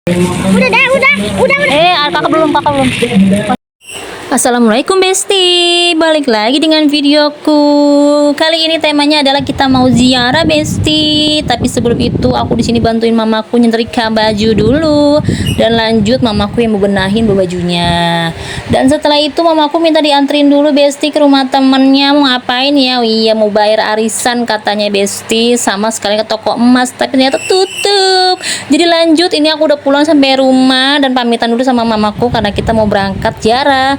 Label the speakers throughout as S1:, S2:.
S1: Udah. Kakak belum. Assalamualaikum Besti, balik lagi dengan videoku. Kali ini temanya adalah kita mau ziarah Besti. Tapi sebelum itu aku di sini bantuin mamaku nyetrika baju dulu dan lanjut mamaku yang mau benahin bajunya. Dan setelah itu mamaku minta dianterin dulu Besti ke rumah temennya. Mau ngapain ya? Oh iya, mau bayar arisan katanya Besti, sama sekali ke toko emas, tapi ternyata tutup. Jadi lanjut, ini aku udah pulang sampai rumah dan pamitan dulu sama mamaku karena kita mau berangkat ziarah.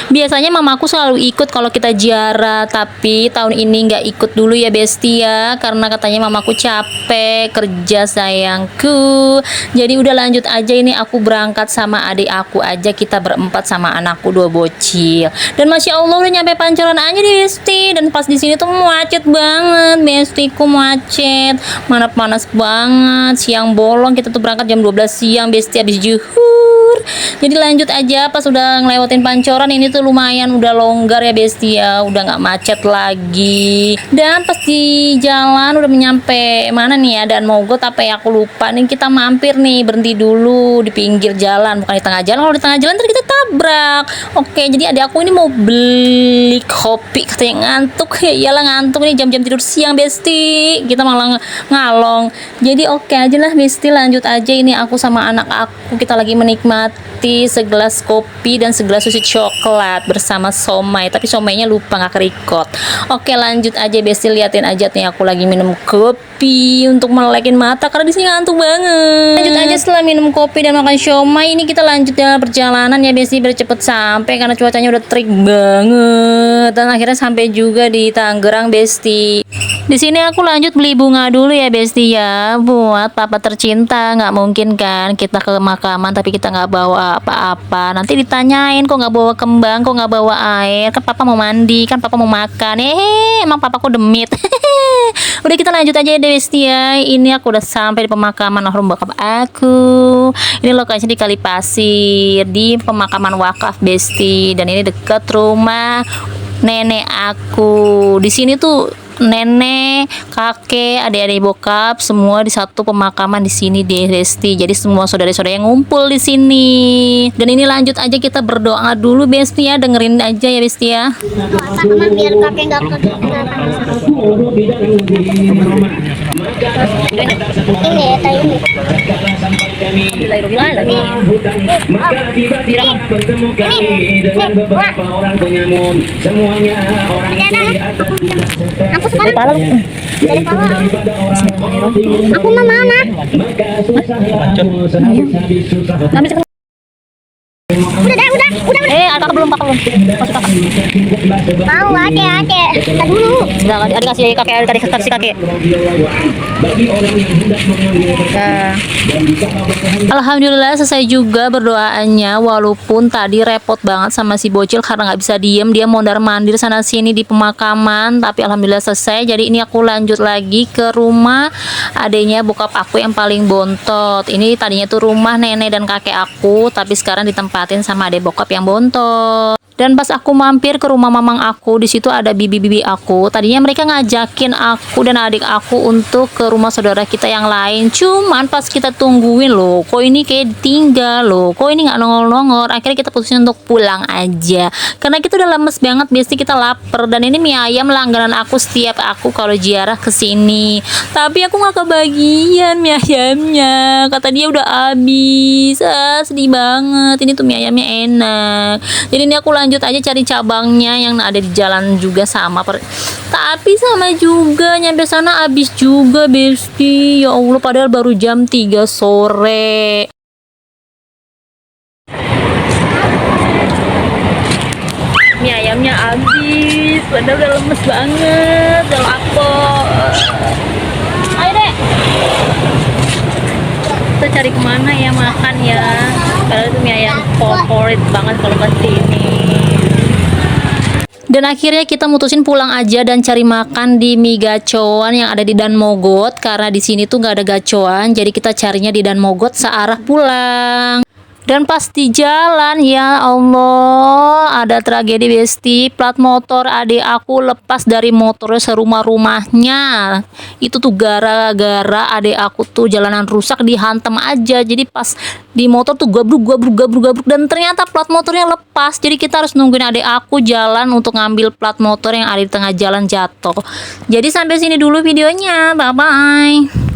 S1: Biasanya mamaku selalu ikut kalau kita ziarah, tapi tahun ini nggak ikut dulu ya Besti ya, karena katanya mamaku capek kerja sayangku. Jadi udah lanjut aja, ini aku berangkat sama adik aku aja, kita berempat sama anakku 2 bocil. Dan masya Allah udah nyampe Pancoran aja nih Besti, dan pas di sini tuh macet banget Bestiku, macet, mana panas banget, siang bolong, kita tuh berangkat jam 12 siang Besti habis zuhur. Jadi lanjut aja, pas udah ngelewatin Pancoran ini tuh lumayan udah longgar ya Besti ya, udah nggak macet lagi. Dan pas di jalan udah nyampe mana nih ya, Dan Mogot apa ya aku lupa nih, kita mampir nih, berhenti dulu di pinggir jalan, bukan di tengah jalan. Kalau di tengah jalan ntar kita tabrak. Oke, jadi adik aku ini mau beli kopi, katanya ngantuk. Ya iyalah ngantuk nih, jam-jam tidur siang Besti, kita malah ngalong. Jadi oke aja lah Besti, lanjut aja, ini aku sama anak aku kita lagi menikmati segelas kopi dan segelas susu coklat bersama somai, tapi somainya lupa nggak kerikot. Oke lanjut aja Besti, liatin aja nih aku lagi minum kopi untuk melekin mata karena di sini ngantuk banget. Lanjut aja, setelah minum kopi dan makan somai, ini kita lanjut dalam perjalanan ya Besti, biar cepet sampai karena cuacanya udah terik banget. Dan akhirnya sampai juga di Tangerang Besti. Di sini aku lanjut beli bunga dulu ya Besti ya, buat papa tercinta. Nggak mungkin kan kita ke makaman tapi kita nggak bawa apa-apa, nanti ditanyain kok nggak bawa kembang, kok nggak bawa air, kan papa mau mandi, kan papa mau makan. Emang papaku demit. Udah kita lanjut aja ya Besti ya, ini aku udah sampai di pemakaman almarhum bokap aku. Ini lokasinya di Kali Pasir, di pemakaman wakaf Besti, dan ini deket rumah nenek aku. Di sini tuh nenek, kakek, adik-adik bokap semua di satu pemakaman di sini di Besti. Jadi semua saudara-saudara yang ngumpul di sini. Dan ini lanjut aja, kita berdoa dulu Besti ya, dengerin aja ya Besti ya.
S2: Sama biar kakek nggak ini ya tahu ini. Aku sekarang dari bawah. Aku mau mana?
S1: Kakak belum. Masuk kakak.
S2: Mau ade. Kita dulu.
S1: Udah, adik kasih kakek. Alhamdulillah selesai juga berdoaannya, walaupun tadi repot banget sama si bocil karena nggak bisa diem, dia mondar-mandir sana sini di pemakaman, tapi alhamdulillah selesai. Jadi ini aku lanjut lagi ke rumah adanya bokap aku yang paling bontot. Ini tadinya tuh rumah nenek dan kakek aku, tapi sekarang ditempatin sama adek bokap yang bontot. Dan pas aku mampir ke rumah mamang aku, di situ ada bibi-bibi aku. Tadinya mereka ngajakin aku dan adik aku untuk ke rumah saudara kita yang lain. Cuman pas kita tungguin loh, kok ini kayak ditinggal loh, kok ini nggak nongol-nongol. Akhirnya kita putusin untuk pulang aja. Karena kita udah lemes banget, Besti, kita lapar. Dan ini mie ayam langganan aku setiap aku kalau ziarah ke sini. Tapi aku nggak kebagian mie ayamnya. Kata dia udah habis. Sedih banget. Ini tuh mie ayamnya enak. Jadi ini aku lanjut aja cari cabangnya yang ada di jalan juga sama tapi sama juga nyampe sana habis juga Besti. Ya Allah, padahal baru jam 3 sore. Mie ayamnya habis, padahal udah lemes banget, udah lapar. Ayo deh, kita cari kemana ya makan ya, padahal itu mie ayam favorit banget kalau ke sini. Dan akhirnya kita mutusin pulang aja dan cari makan di mie gacoan yang ada di Dan Mogot, karena di sini tuh nggak ada gacoan, jadi kita carinya di Dan Mogot searah pulang. Dan pas di jalan, ya Allah, ada tragedi besti. Plat motor adik aku lepas dari motornya serumah-rumahnya. Itu tuh gara-gara adik aku tuh jalanan rusak dihantam aja. Jadi pas di motor tuh gabruk dan ternyata plat motornya lepas. Jadi kita harus nungguin adik aku jalan untuk ngambil plat motor yang ada di tengah jalan jatuh. Jadi sampai sini dulu videonya. Bye bye.